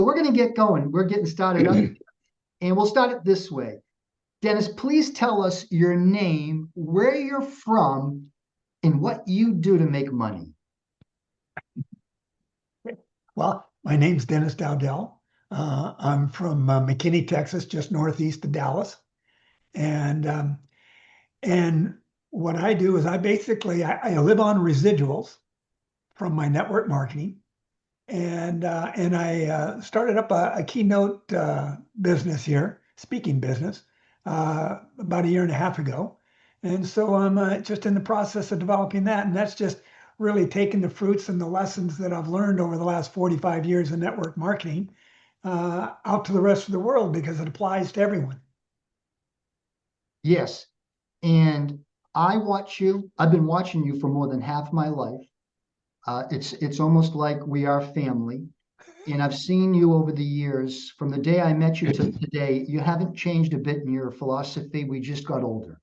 We're going to get going. We're getting started up, and we'll start it this way. Dennis, please tell us your name, where you're from, and what you do to make money. Well, my name's Dennis Dowdell. I'm from McKinney, Texas, just northeast of Dallas. And and what I do is I live on residuals from my network marketing, and I started up a keynote business here, speaking business, about a year and a half ago. And so I'm just in the process of developing that, and that's just really taking the fruits and the lessons that I've learned over the last 45 years in network marketing out to the rest of the world because it applies to everyone. Yes. And I watch you. I've been watching you for more than half my life. It's almost like we are family. And I've seen you over the years, from the day I met you to today, you haven't changed a bit in your philosophy. We just got older.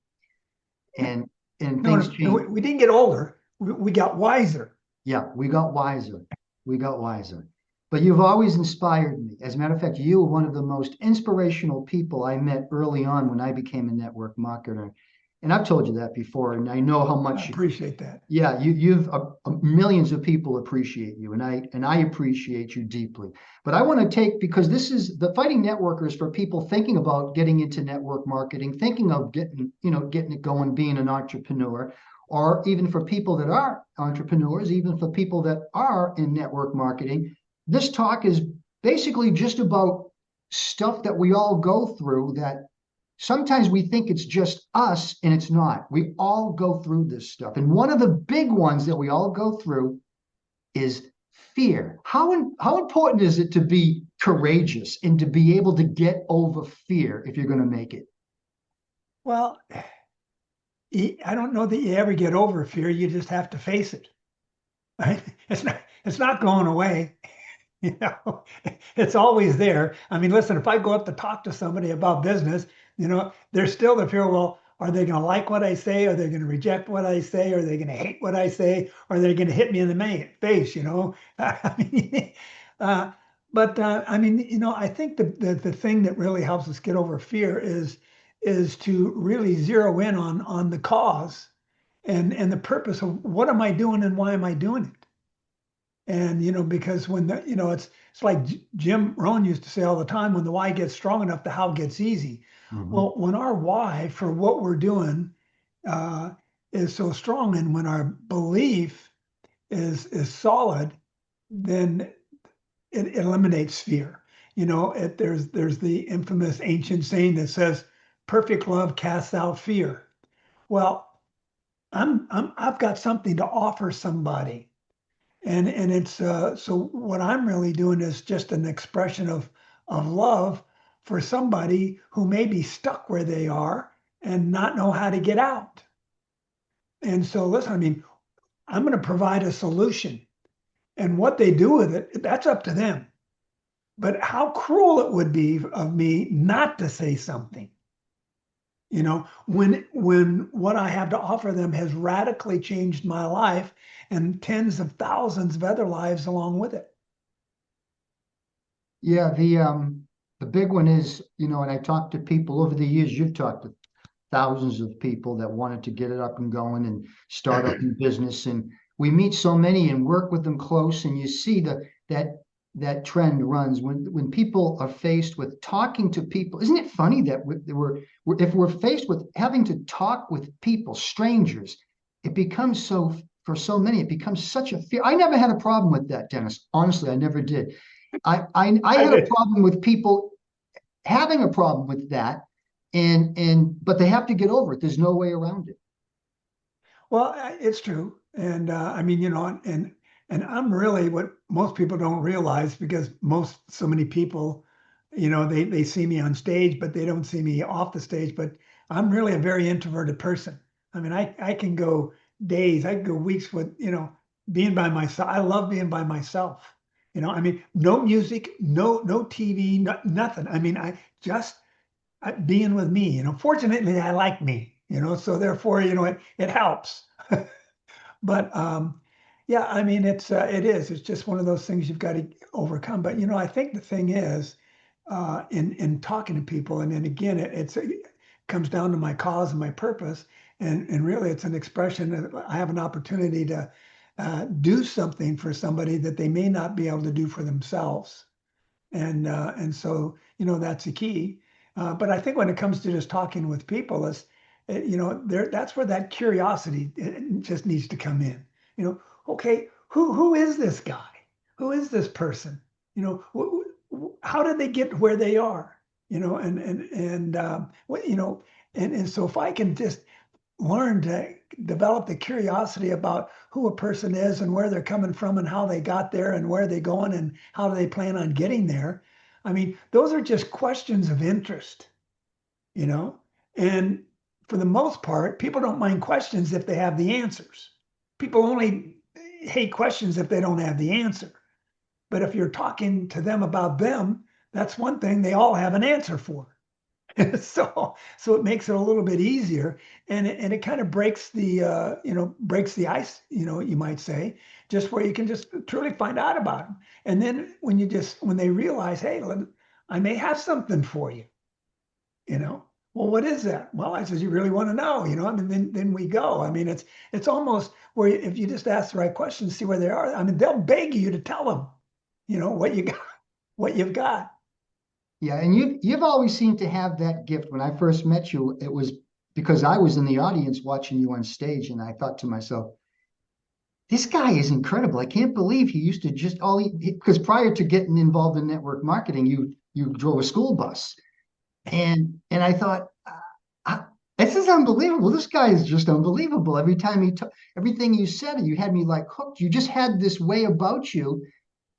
And and No, things no, no, change. we didn't get older. We got wiser. Yeah, we got wiser. We got wiser. But you've always inspired me. As a matter of fact, you were one of the most inspirational people I met early on when I became a network marketer. And I've told you that before, and I know how I much, appreciate that. yeah, you've millions of people appreciate you, and I appreciate you deeply. But I want to take, because this is the Fighting Networkers for people thinking about getting into network marketing, thinking of getting it going, being an entrepreneur, or even for people that are entrepreneurs, even for people that are in network marketing. This talk is basically just about stuff that we all go through that sometimes we think it's just us, and it's not. We all go through this stuff. And one of the big ones that we all go through is fear. How important is it to be courageous and to be able to get over fear if you're going to make it? Well, I don't know that you ever get over fear. You just have to face it, right? It's not going away. You know, it's always there. I mean, listen, if I go up to talk to somebody about business, there's still the fear, well, are they going to like what I say? Are they going to reject what I say? Are they going to hate what I say? Are they going to hit me in the face, I mean, uh, but I mean, I think the thing that really helps us get over fear is to really zero in on the cause and the purpose of what am I doing and why am I doing it? And because when it's like Jim Rohn used to say all the time, when the why gets strong enough, the how gets easy. Mhm. Well, when our why for what we're doing uh, is so strong, and when our belief is solid, then it eliminates fear. There's the infamous ancient saying that says, "Perfect love casts out fear." Well, I've got something to offer somebody. And it's so what I'm really doing is just an expression of love for somebody who may be stuck where they are and not know how to get out. And so listen, I mean, I'm going to provide a solution. And what they do with it, that's up to them. But how cruel it would be of me not to say something, when what I have to offer them has radically changed my life and tens of thousands of other lives along with it. Yeah, the big one is, and I talked to people over the years. You've talked to thousands of people that wanted to get it up and going and start up in business. And we meet so many and work with them close. And you see that trend runs when people are faced with talking to people. Isn't it funny that if we're faced with having to talk with people, strangers, it becomes so, for so many, it becomes such a fear. I never had a problem with that, Dennis. Honestly, I never did. I I had a did. problem with people having a problem with that, and but they have to get over it. There's no way around it. Well, it's true. And I mean, and I'm really what most people don't realize because so many people, they see me on stage, but they don't see me off the stage. But I'm really a very introverted person. I mean, I can go days, I can go weeks with, being by myself. I love being by myself. I mean, no music, no TV, nothing. I mean, I just being with me. Fortunately, I like me. So therefore, it helps. But Yeah, I mean, it is. It's just one of those things you've got to overcome. But I think the thing is, in talking to people, and then again, it comes down to my cause and my purpose, and really, it's an expression that I have an opportunity to do something for somebody that they may not be able to do for themselves, and so that's the key. But I think when it comes to just talking with people, is there that's where that curiosity it just needs to come in. Okay, who is this guy? Who is this person? How did they get where they are? What and so if I can just learn to develop the curiosity about who a person is and where they're coming from and how they got there and where they're going and how do they plan on getting there. I mean, those are just questions of interest, you know? And for the most part, people don't mind questions if they have the answers. People only hate questions if they don't have the answer. But if you're talking to them about them, that's one thing they all have an answer for. So it makes it a little bit easier, and it kind of breaks the breaks the ice, you might say, just where you can just truly find out about them. And then when they realize, hey, I may have something for you, well, what is that? Well, I says, you really want to know, I mean, then we go. I mean, it's almost where if you just ask the right questions, see where they are. I mean, they'll beg you to tell them, what you got, what you've got. Yeah, and you've always seemed to have that gift. When I first met you, it was because I was in the audience watching you on stage, and I thought to myself, this guy is incredible. I can't believe he used to just because prior to getting involved in network marketing, you drove a school bus. And I thought, uh, this is unbelievable. This guy is just unbelievable. Every time everything you said, you had me like hooked. You just had this way about you,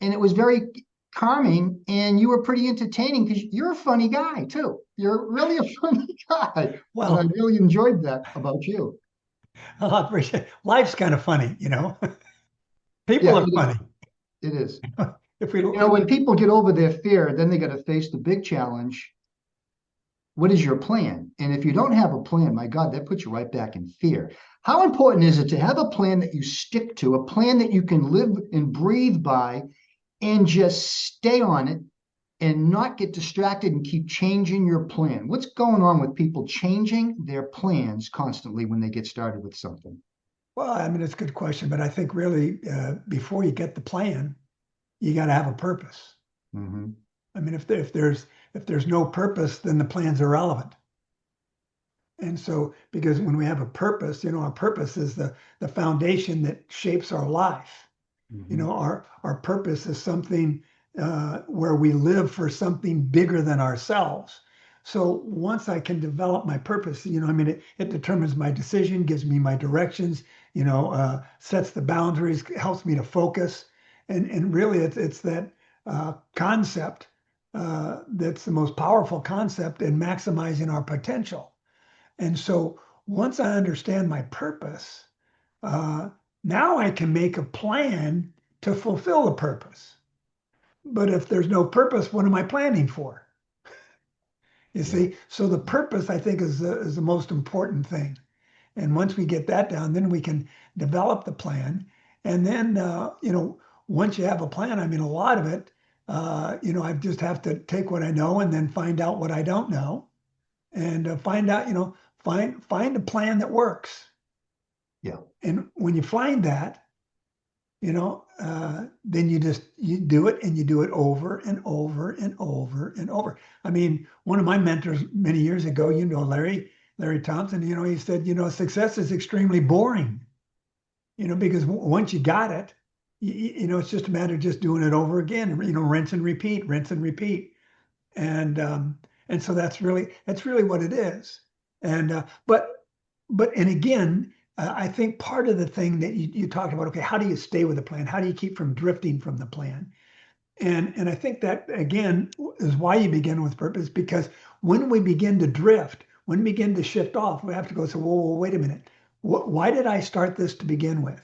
and it was very calming, and you were pretty entertaining because you're a funny guy too. You're really a funny guy, and I Well, really enjoyed that about you. I appreciate it. Life's kind of funny, People Yeah, are funny. it is. If we, When people get over their fear, then they got to face the big challenge. What is your plan? And if you don't have a plan, my God, that puts you right back in fear. How important is it to have a plan that you stick to, a plan that you can live and breathe by, and just stay on it and not get distracted and keep changing your plan? What's going on with people changing their plans constantly when they get started with something? well, I mean, it's a good question, but I think really before you get the plan, you got to have a purpose. Hmm. I mean, if there's no purpose, then the plan's irrelevant. And so, because when we have a purpose, our purpose is the foundation that shapes our life. Hmm. Our purpose is something where we live for something bigger than ourselves. So once I can develop my purpose, I mean, it determines my decision, gives me my directions, sets the boundaries, helps me to focus, and really it's that concept that's the most powerful concept in maximizing our potential. And so once I understand my purpose, uh, now I can make a plan to fulfill the purpose. But if there's no purpose, what am I planning for? You Yeah. see, so the purpose I think is the most important thing. And once we get that down, then we can develop the plan. And then, once you have a plan, I mean, a lot of it, I just have to take what I know and then find out what I don't know, and find out, find a plan that works. Yeah. And when you find that, then you do it and you do it over and over and over and over. I mean, one of my mentors many years ago, Larry Thompson, he said, success is extremely boring, because once you got it, it's just a matter of just doing it over again, rinse and repeat, rinse and repeat. And so that's really what it is. And and again, I think part of the thing that you talked about, okay, how do you stay with the plan? How do you keep from drifting from the plan? And I think that again is why you begin with purpose, because when we begin to drift, when we begin to shift off, we have to go say, whoa, wait a minute. Why did I start this to begin with?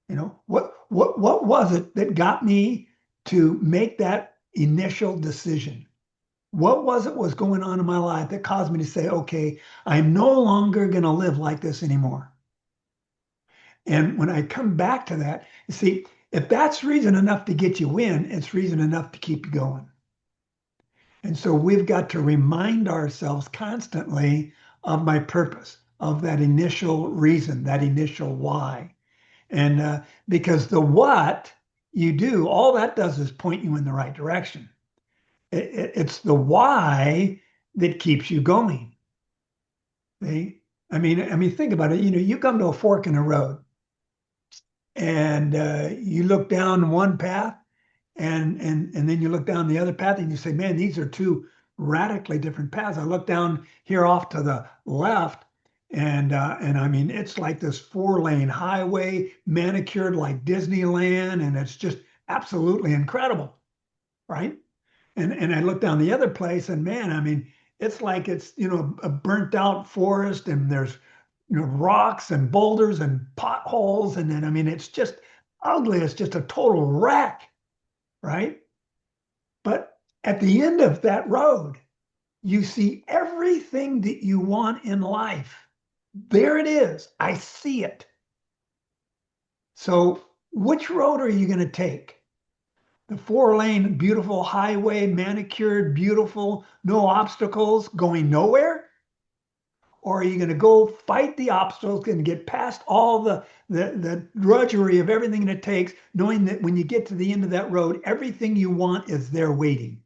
What was it that got me to make that initial decision? What was going on in my life that caused me to say, okay, I'm no longer going to live like this anymore? And when I come back to that, you see, if that's reason enough to get you in, it's reason enough to keep you going. And so we've got to remind ourselves constantly of my purpose, of that initial reason, that initial why. And because the what you do, all that does is point you in the right direction. It's the why that keeps you going. See? I mean, think about it. You come to a fork in the road, and you look down one path, and then you look down the other path, and you say, "Man, these are two radically different paths." I look down here off to the left, and I mean, it's like this 4-lane highway, manicured like Disneyland, and it's just absolutely incredible, right? And I look down the other place, and man, I mean, it's like it's a burnt out forest, and there's rocks and boulders and potholes, and then I mean, it's just ugly. It's just a total wreck, right? But at the end of that road, you see everything that you want in life. There it is. I see it. So which road are you going to take? The 4-lane, beautiful highway, manicured, beautiful, no obstacles, going nowhere? Or are you going to go fight the obstacles and get past all the drudgery of everything it takes, knowing that when you get to the end of that road, everything you want is there waiting?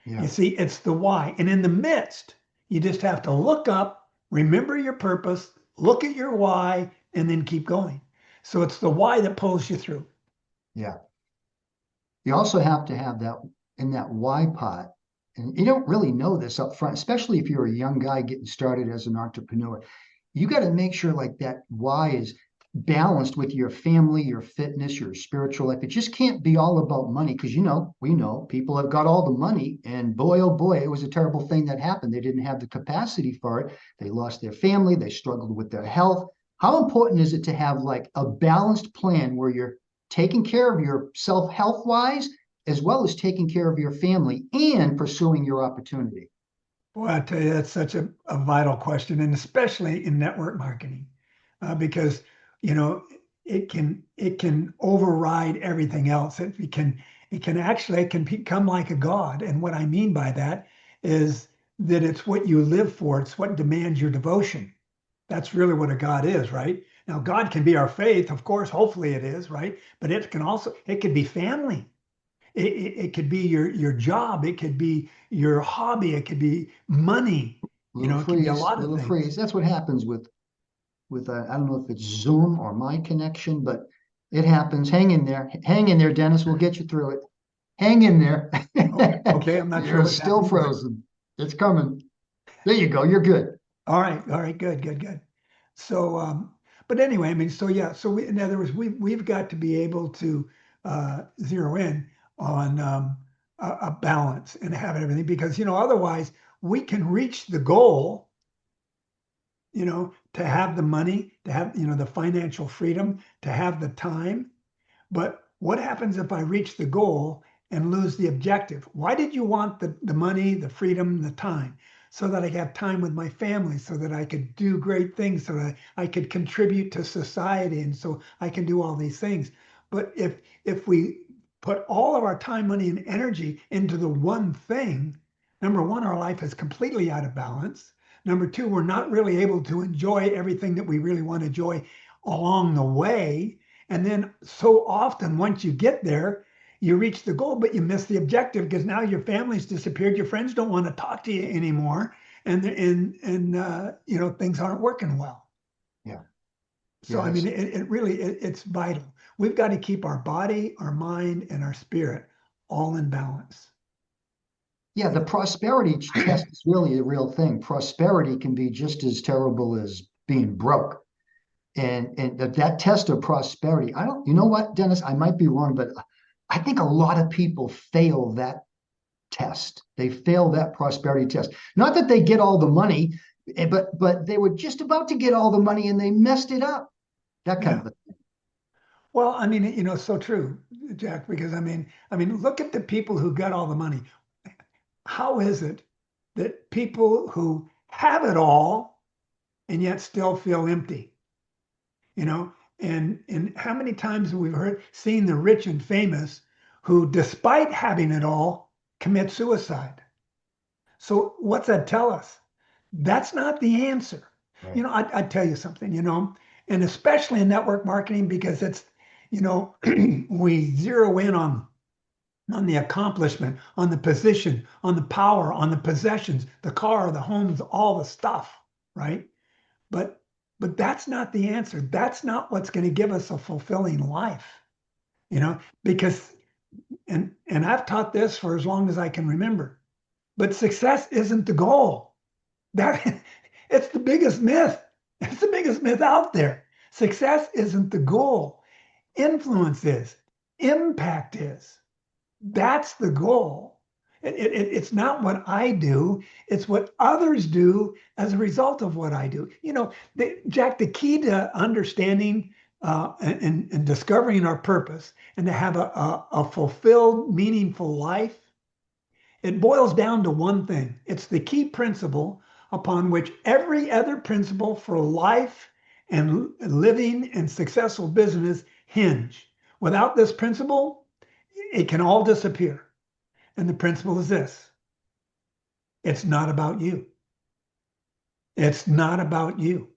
You Yeah. see, it's the why. And in the midst, you just have to look up, remember your purpose, look at your why, and then keep going. So it's the why that pulls you through. Yeah. You also have to have that in that why pot. And you don't really know this up front, especially if you're a young guy getting started as an entrepreneur. You got to make sure like that why is balanced with your family, your fitness, your spiritual life. It just can't be all about money because we know people have got all the money, and boy, oh boy, it was a terrible thing that happened. They didn't have the capacity for it. They lost their family, they struggled with their health. How important is it to have like a balanced plan where you're taking care of yourself health wise, as well as taking care of your family and pursuing your opportunity? Boy, I tell you, that's such a vital question, and especially in network marketing, because you know it can override everything else. It can become like a god. And what I mean by that is that it's what you live for. It's what demands your devotion. That's really what a God is, right? Now, God can be our faith, of course. Hopefully, it is, right? But it could be family. It could be your job. It could be your hobby. It could be money. It can be a lot of Little things. freeze. That's what happens with I don't know if it's Zoom or my connection, but it happens. Hang in there, Dennis. We'll get you through it. Hang in there. Oh, okay, I'm not sure You're what's still happening, but frozen. It's coming. There you go. You're good. all right, good, good, good. So, but anyway, I mean, so yeah, so in other words, we've got to be able to zero in on a balance and have everything because otherwise we can reach the goal, to have the money, to have the financial freedom, to have the time. But what happens if I reach the goal and lose the objective? Why did you want the money, the freedom, the time? So that I have time with my family, so that I could do great things, so that I could contribute to society, and so I can do all these things. But if we put all of our time, money, and energy into the one thing, number one, our life is completely out of balance. Number two, we're not really able to enjoy everything that we really want to enjoy along the way. And then so often, once you get there, you reach the goal, but you miss the objective because now your family's disappeared. Your friends don't want to talk to you anymore, and things aren't working well. Yeah. So Yeah. I mean, it's vital. We've got to keep our body, our mind, and our spirit all in balance. Yeah. The prosperity test is really a real thing. Prosperity can be just as terrible as being broke. And that test of prosperity, I don't, you know what, Dennis, I might be wrong, but I think a lot of people fail that test. They fail that prosperity test. Not that they get all the money, but they were just about to get all the money and they messed it up. That kind Yeah. of a Well, I mean, so true, Jack, because I mean, look at the people who got all the money. How is it that people who have it all and yet still feel empty? And how many times have we seen the rich and famous who, despite having it all, commit suicide? So what's that tell us? That's not the answer. Right. I'd tell you something, and especially in network marketing, because it's, we zero in on the accomplishment, on the position, on the power, on the possessions, the car, the homes, all the stuff, right? But but that's not the answer. That's not what's going to give us a fulfilling life, because and I've taught this for as long as I can remember. But success isn't the goal. That it's the biggest myth. It's the biggest myth out there. Success isn't the goal. Influence is. Impact is. That's the goal. It's not what I do, it's what others do as a result of what I do. Jack, the key to understanding and discovering our purpose and to have a fulfilled, meaningful life, it boils down to one thing. It's the key principle upon which every other principle for life and living and successful business hinge. Without this principle, it can all disappear. And the principle is this: it's not about you. It's not about you.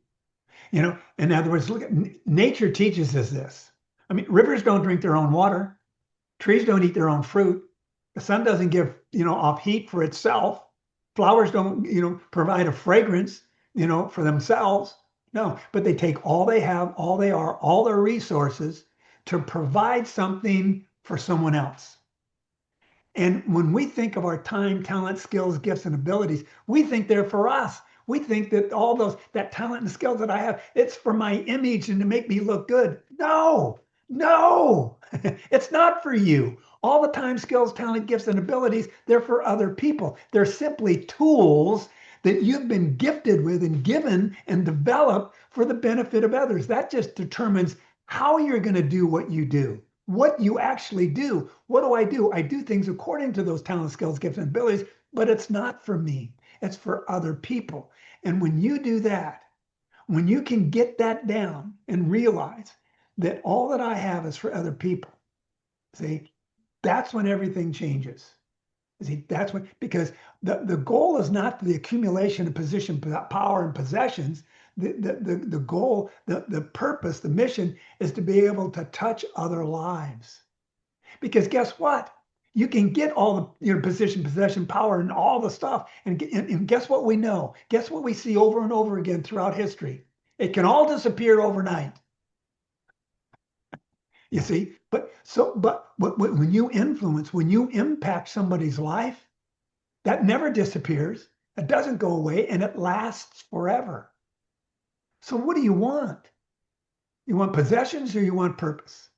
In other words, look at nature teaches us this. I mean, rivers don't drink their own water, trees don't eat their own fruit, the sun doesn't give, off heat for itself. Flowers don't, provide a fragrance, for themselves. No, but they take all they have, all they are, all their resources to provide something for someone else. And when we think of our time, talent, skills, gifts, and abilities, we think they're for us. We think that all that talent and skills that I have, it's for my image and to make me look good. No, no, it's not for you. All the time, skills, talent, gifts, and abilities, they're for other people. They're simply tools that you've been gifted with and given and developed for the benefit of others. That just determines how you're going to do what you do. What you actually do. What do? I do things according to those talents, skills, gifts, and abilities, but it's not for me. It's for other people. And when you do that, when you can get that down and realize that all that I have is for other people, see, that's when everything changes. See, that's when, because the goal is not the accumulation of position, power, and possessions. The goal, the purpose, the mission is to be able to touch other lives. Because guess what? You can get all the position, possession, power, and all the stuff. And guess what we know? Guess what we see over and over again throughout history? It can all disappear overnight. You see, but when you influence, when you impact somebody's life, that never disappears. It doesn't go away, and it lasts forever. So what do you want? You want possessions or you want purpose?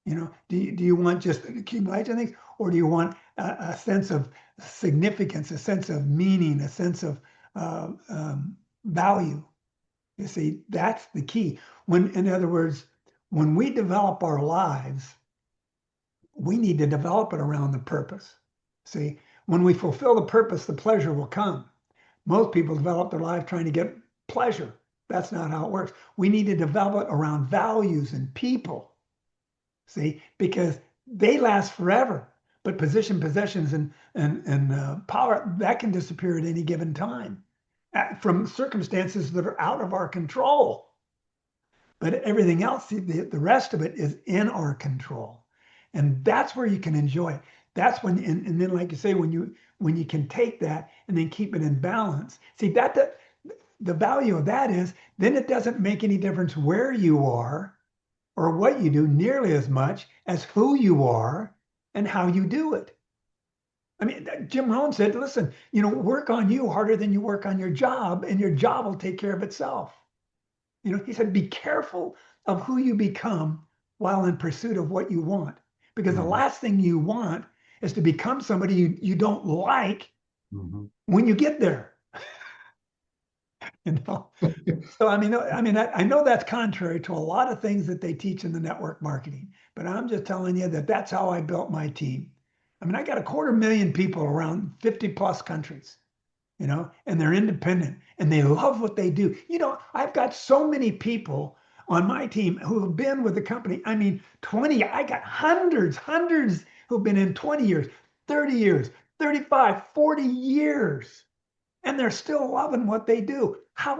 Do you want just an accumulation of things, or do you want a sense of significance, a sense of meaning, a sense of value? You see, that's the key. In other words, when we develop our lives, we need to develop it around the purpose. See, when we fulfill the purpose, the pleasure will come. Most people develop their life trying to get pleasure. That's not how it works. We need to develop it around values and people. See, because they last forever. But position, possessions, and power, that can disappear at any given time from circumstances that are out of our control. But everything else, the rest of it is in our control. And that's where you can enjoy it. That's when, and then like you say, when you can take that and then keep it in balance. See, the value of that is then it doesn't make any difference where you are or what you do nearly as much as who you are and how you do it. I mean, Jim Rohn said, listen, work on you harder than you work on your job, and your job will take care of itself. He said, be careful of who you become while in pursuit of what you want. Because the last thing you want is to become somebody you don't like when you get there. So I know that's contrary to a lot of things that they teach in the network marketing, but I'm just telling you that that's how I built my team. I mean, I got 250,000 people around 50 plus countries, and they're independent and they love what they do. I've got so many people on my team who have been with the company. I mean, 20, I got hundreds who've been in 20 years, 30 years, 35, 40 years, and they're still loving what they do.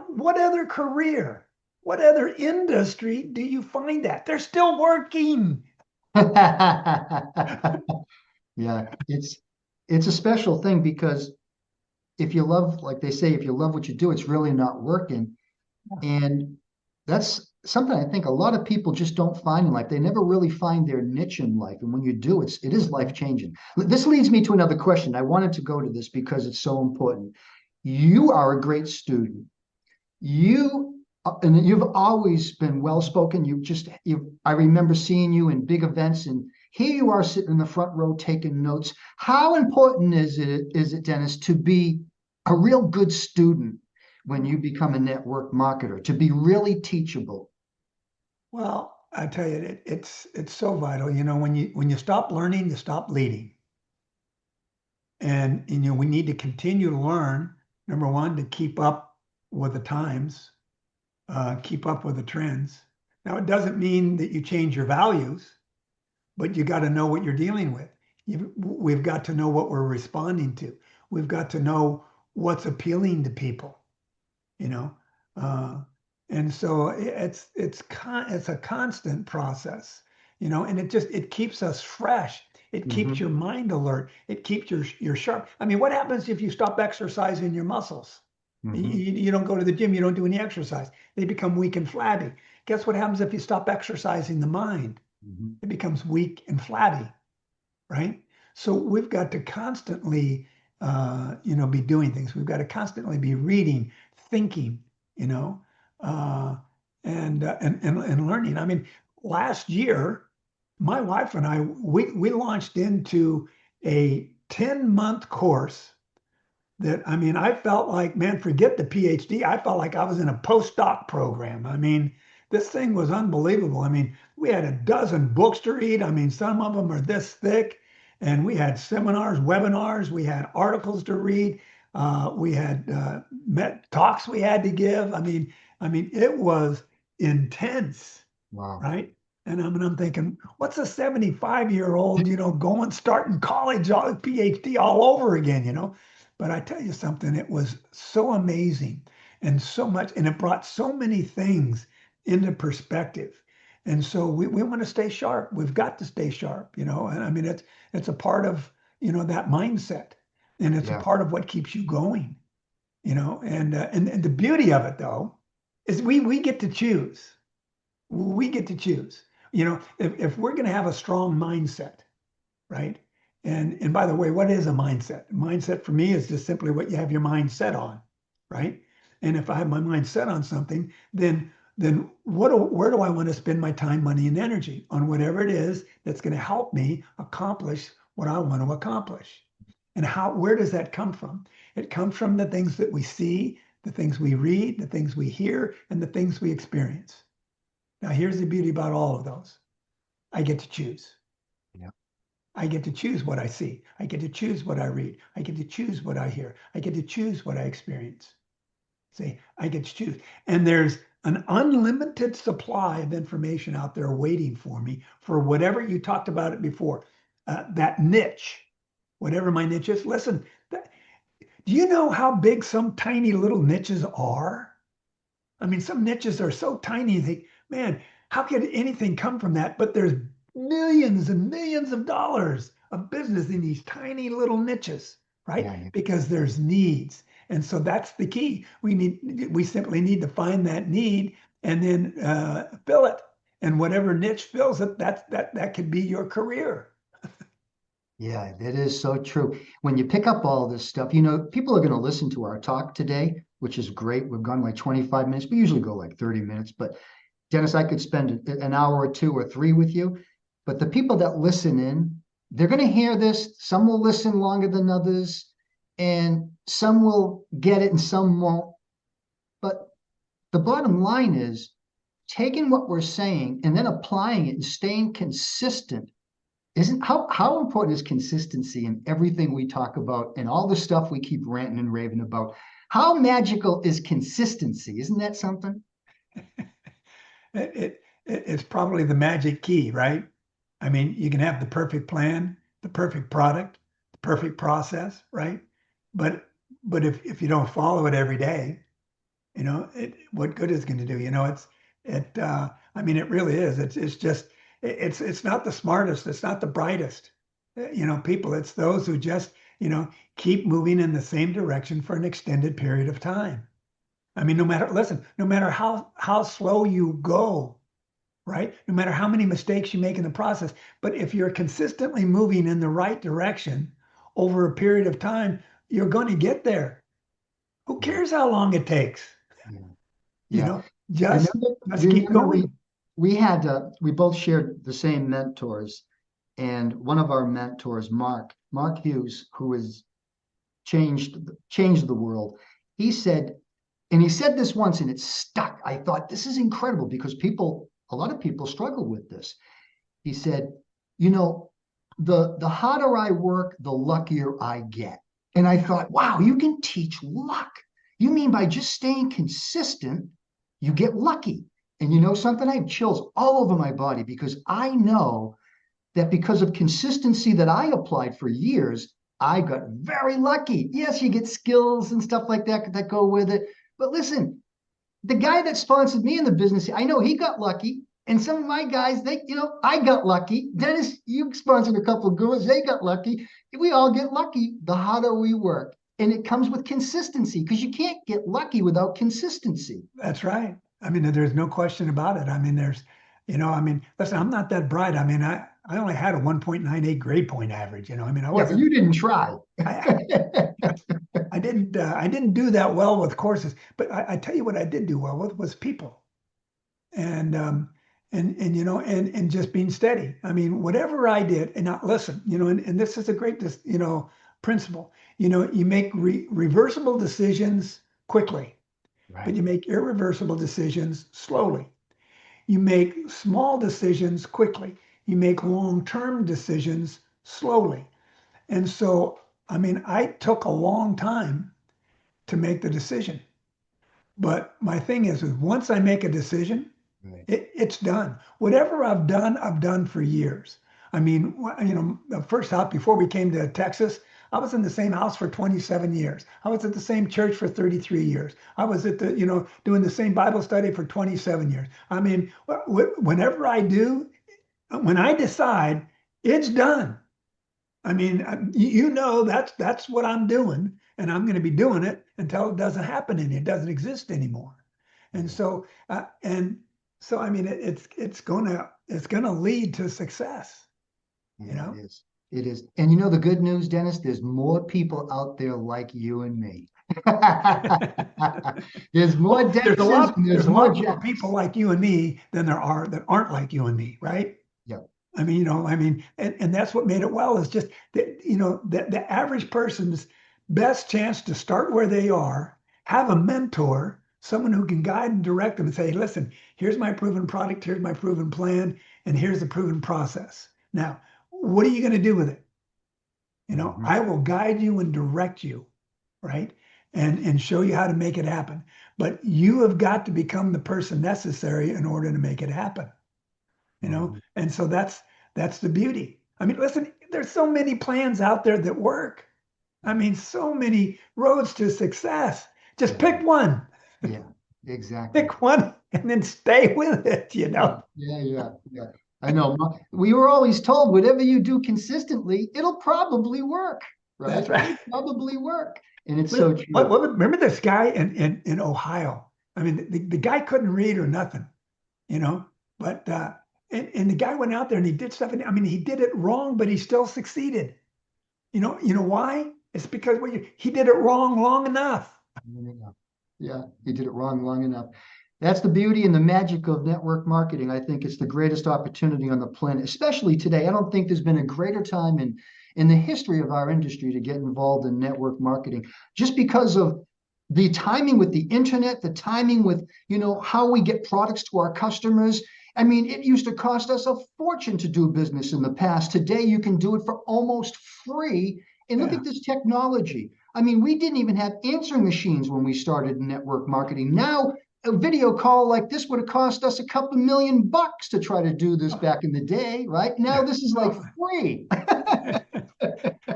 What other career, what other industry do you find that? They're still working. Yeah, it's a special thing because if you love, like they say, if you love what you do, it's really not working. And that's something I think a lot of people just don't find in life. They never really find their niche in life. And when you do, it is life changing. This leads me to another question. I wanted to go to this because it's so important. You are a great student. And you've always been well spoken. I remember seeing you in big events, and here you are sitting in the front row taking notes. How important is it, Dennis, to be a real good student when you become a network marketer, to be really teachable? Well, I tell you, it's so vital. You know, when you stop learning, you stop leading. And you know, we need to continue to learn. Number one, to keep up with the times, keep up with the trends. Now, it doesn't mean that you change your values, but you got to know what you're dealing with. We've got to know what we're responding to. We've got to know what's appealing to people, you know. Uh, and so it's a constant process, you know, and it keeps us fresh. It keeps Hmm. your mind alert. It keeps your sharp. I mean, what happens if you stop exercising your muscles? Hmm. You don't go to the gym, you don't do any exercise. They become weak and flabby. Guess what happens if you stop exercising the mind? Hmm. It becomes weak and flabby, right? So we've got to constantly, be doing things. We've got to constantly be reading, thinking, you know, uh, and learning. I mean, last year, my wife and I we launched into a 10-month course that, I mean, I felt like, man, forget the PhD. I felt like I was in a postdoc program. I mean, this thing was unbelievable. I mean, we had a dozen books to read. I mean, some of them are this thick, and we had seminars, webinars, we had articles to read, we had met talks we had to give. I mean, it was intense, Wow. right? And I'm thinking, what's a 75-year-old, going, starting college, PhD all over again, But I tell you something, it was so amazing and so much, and it brought so many things into perspective. And so we want to stay sharp. We've got to stay sharp, And I mean, it's a part of, that mindset, and it's a Yeah. part of what keeps you going, and the beauty of it though is we get to choose. We get to choose. If we're going to have a strong mindset, right? And by the way, what is a mindset? Mindset for me is just simply what you have your mind set on, right? And if I have my mind set on something, then where do I want to spend my time, money, and energy on whatever it is that's going to help me accomplish what I want to accomplish? And where does that come from? It comes from the things that we see, the things we read, the things we hear, and the things we experience. Now, here's the beauty about all of those. I get to choose. Yeah. I get to choose what I see. I get to choose what I read. I get to choose what I hear. I get to choose what I experience. See, I get to choose. And there's an unlimited supply of information out there waiting for me for whatever you talked about it before. That niche, whatever my niche is. Listen, do you know how big some tiny little niches are? I mean, some niches are so tiny, you think, man, how could anything come from that? But there's millions and millions of dollars of business in these tiny little niches, right? Yeah. Yeah. Because there's needs. And so that's the key. We simply need to find that need and then fill it. And whatever niche fills it, that could be your career. Yeah, that is so true. When you pick up all this stuff, people are going to listen to our talk today, which is great. We've gone like 25 minutes. We usually go like 30 minutes, but Dennis, I could spend an hour or two or three with you. But the people that listen in, they're going to hear this. Some will listen longer than others, and some will get it and some won't. But the bottom line is taking what we're saying and then applying it and staying consistent. Isn't how important is consistency in everything we talk about and all the stuff we keep ranting and raving about? How magical is consistency? Isn't that something? it's probably the magic key, right? I mean, you can have the perfect plan, the perfect product, the perfect process, right? But if you don't follow it every day, what good is it going to do? I mean, it really is. It's just it's not the smartest, it's not the brightest, people. It's those who just, keep moving in the same direction for an extended period of time. I mean, no matter how slow you go, right? No matter how many mistakes you make in the process, but if you're consistently moving in the right direction over a period of time, you're going to get there. Who cares how long it takes? Yeah. You Yeah. know, just Remember, just keep remember we going. we had we both shared the same mentors, and one of our mentors, Mark Hughes, who has changed the world. He said, and he said this once, and it stuck. I thought this is incredible because a lot of people struggle with this. He said, you know, the harder I work, the luckier I get. And I thought, wow, you can teach luck. You mean by just staying consistent, you get lucky. And you know something? I have chills all over my body because I know that because of consistency that I applied for years, I got very lucky. Yes, you get skills and stuff like that that go with it. But listen, the guy that sponsored me in the business, I know he got lucky. And some of my guys, I got lucky. Dennis, you sponsored a couple of girls, they got lucky. We all get lucky the harder we work. And it comes with consistency because you can't get lucky without consistency. That's right. I mean, there's no question about it. I mean, listen, I'm not that bright. I mean, I only had a 1.98 grade point average. I mean, I Yeah, but wasn't. you didn't try. I, I didn't do that well with courses, but I tell you what I did do well with was people, and and just being steady. I mean, whatever I did, and now listen, and this is a great principle. You make reversible decisions quickly, but Right. you make irreversible decisions slowly. You make small decisions quickly. You make long-term decisions slowly. And so, I mean, I took a long time to make the decision. But my thing is once I make a decision, Right. it's done. Whatever I've done for years. I mean, the first house before we came to Texas, I was in the same house for 27 years. I was at the same church for 33 years. I was at doing the same Bible study for 27 years. I mean, whenever I do, when I decide, it's done. I mean, that's what I'm doing, and I'm going to be doing it until it doesn't happen and it doesn't exist anymore. And Yeah. so, I mean, it's gonna lead to success. You Yeah, it know, is. It is. And you know the good news, Dennis, there's more people out there like you and me. There's more well, Dennises and there's there's a more lot more people Jeffs. like you and me than there are that aren't like you and me, right? Yeah. I mean, and that's what made it well is just that, the average person's best chance to start where they are, have a mentor, someone who can guide and direct them and say, listen, here's my proven product, here's my proven plan, and here's the proven process. Now, what are you going to do with it? Mhm. I will guide you and direct you, right? And show you how to make it happen. But you have got to become the person necessary in order to make it happen. Mhm. And so that's the beauty. I mean, listen, there's so many plans out there that work. I mean, so many roads to success. Just Yeah. pick one, Yeah. Exactly. pick one, and then stay with it, Yeah. Yeah. Yeah. Yeah. I know. We were always told whatever you do consistently, it'll probably work, right? That's right. It'll probably work. And it's so true. Remember this guy in Ohio? I mean, the guy couldn't read or nothing, you know, but and the guy went out there and he did stuff. And I mean, he did it wrong, but he still succeeded. You know why? It's because he did it wrong long enough. Yeah. Yeah, he did it wrong long enough. That's the beauty and the magic of network marketing. I think it's the greatest opportunity on the planet, especially today. I don't think there's been a greater time in the history of our industry to get involved in network marketing, just because of the timing with the internet, the timing with, how we get products to our customers. I mean, it used to cost us a fortune to do business in the past. Today, you can do it for almost free. And look Yeah. at this technology. I mean, we didn't even have answering machines when we started network marketing. Now a video call like this would have cost us a couple $1 million to try to do this Oh, back in the day, right? Now yeah. this is like Oh. free.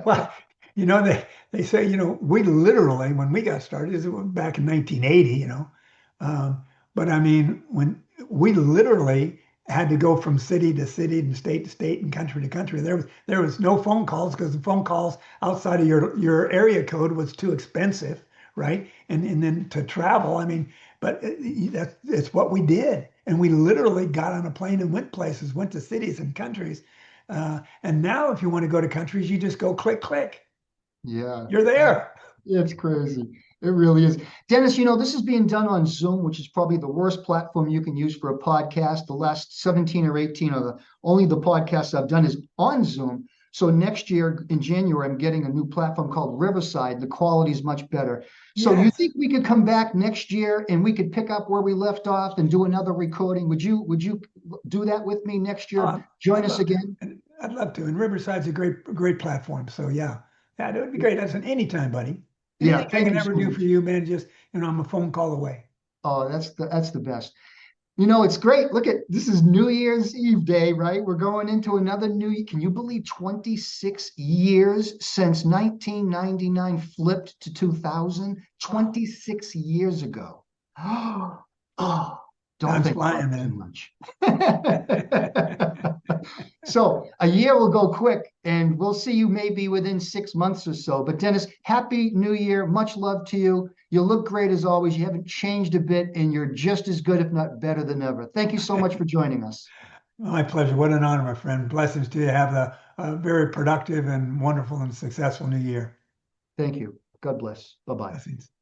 Well, they say, we literally, when we got started, it was back in 1980, um, but I mean, when we literally had to go from city to city and state to state and country to country, there was no phone calls because the phone calls outside of your area code was too expensive, right? And then to travel, I mean, but it's what we did, and we literally got on a plane and went places, went to cities and countries. And now, if you want to go to countries, you just go click, click. Yeah, You're there. it's crazy. It really is. Dennis, this is being done on Zoom, which is probably the worst platform you can use for a podcast. The last 17 or 18 of only the podcasts I've done is on Zoom. So next year in January, I'm getting a new platform called Riverside. The quality is much better. So you Yes. think we could come back next year and we could pick up where we left off and do another recording? Would you do that with me next year? Join I'd us love to. again? I'd love to. And Riverside's a great platform. So yeah, it would be great. That's an anytime, buddy. Yeah, Anything I thank can you ever so do much. for you, man, just, I'm a phone call away. Oh, that's the best. It's great. Look at this is New Year's Eve day, right? We're going into another Can you believe 26 years since 1999 flipped to 2000? Wow. 26 years ago. Oh, don't Time's think about flying, it too man. much. So a year will go quick, and we'll see you maybe within 6 months or so. But Dennis, happy New Year. Much love to you. You look great as always. You haven't changed a bit, and you're just as good, if not better than ever. Thank you so much for joining us. My pleasure. What an honor, my friend. Blessings to you. Have a very productive and wonderful and successful new year. Thank you. God bless. Bye bye. Blessings.